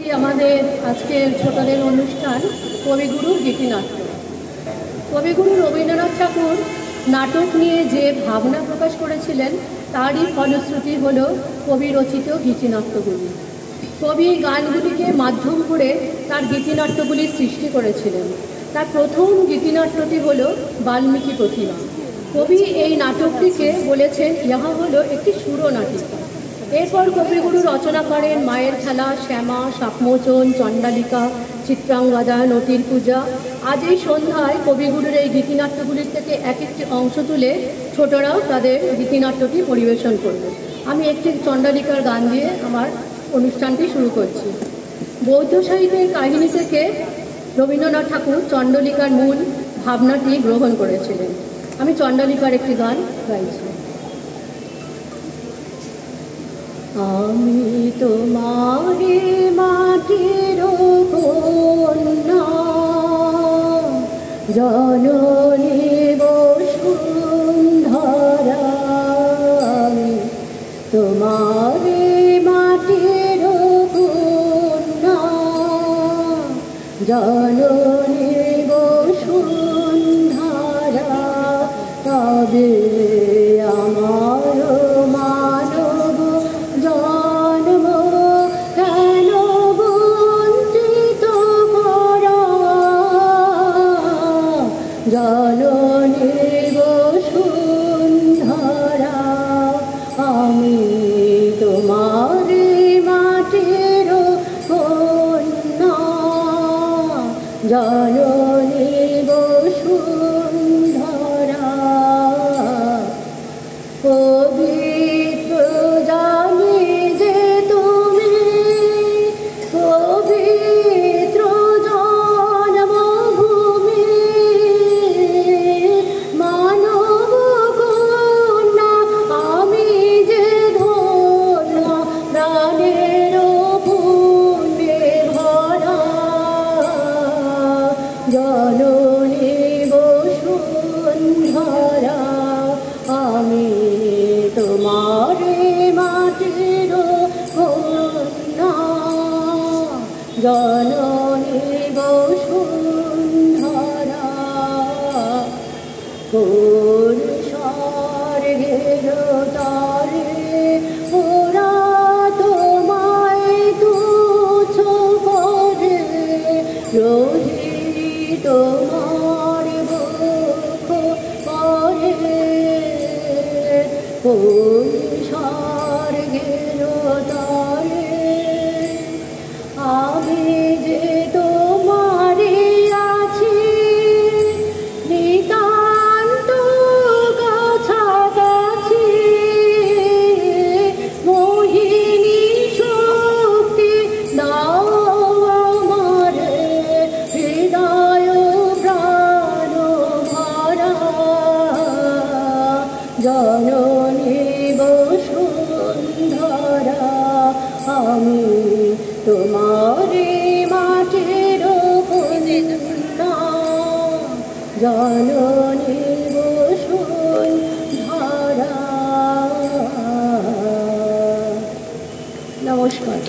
আমাদের আজকের ছোটদের অনুষ্ঠান কবিগুরুর গীতিনাট্য। কবিগুরু রবীন্দ্রনাথ ঠাকুর নাটক নিয়ে যে ভাবনা প্রকাশ করেছিলেন তারই ফলশ্রুতি হল কবি রচিত গীতিনাট্যগুলি। কবি এই গানগুলিকে মাধ্যম করে তার গীতিনাট্যগুলির সৃষ্টি করেছিলেন। তার প্রথম গীতিনাট্যটি হল বাল্মীকি প্রতিমা। কবি এই নাটকটিকে বলেছেন ইহা হলো একটি সুরনাটিকা। এরপর কবিগুরু রচনা করেন মায়ের খেলা, শ্যামা, সাপমোচন, চণ্ডালিকা, চিত্রাঙ্গদা, নতির পূজা। আজ এই সন্ধ্যায় কবিগুরুর এই গীতিনাট্যগুলির থেকে এক একটি অংশ তুলে ছোটরাও তাদের গীতিনাট্যটি পরিবেশন করবে। আমি একটি চণ্ডালিকার গান দিয়ে আমার অনুষ্ঠানটি শুরু করছি। বৌদ্ধ সাহিত্যের কাহিনী থেকে রবীন্দ্রনাথ ঠাকুর চণ্ডালিকার মূল ভাবনাটি গ্রহণ করেছিলেন। আমি চণ্ডালিকার একটি গান গাইছি। আমি তোমারে মাটির কন্যা, জননী বসুন্ধরা। আমি তোমারে মাটির কন্যা, জননী বসুন্ধরা। তবে আমার মানব জন্ম কেন বঞ্চিত করা, জননী বসুন্ধরা। আমি তোমার মাটির কন্যা, জননী বসুন্ধরা। পবিত্র জানি যে তুমি, পবিত্র জন্মভূমি, মানব কন্যা আমি যে ধন্য, প্রাণের পুণ্যে ভরা। জননী বসুন্ধরা। আমি তোমারে মাটির কন্যা, জননী বসুন্ধরা। কোন স্বর্গের তরে ওরা তোমায় তুচ্ছ করে, রহি তোমার দুঃখ করে। কোন স্বর্গের তরে আমি যে তোমারে আছি, নিতান্ত কাছাকাছি। মোহিনী শক্তি দাও আমারে, হৃদয় প্রাণ ভরা। জননী বসুন্ধরা। আমি তোমারে মাটির কন্যা, জননী বসুন্ধরা। নমস্কার।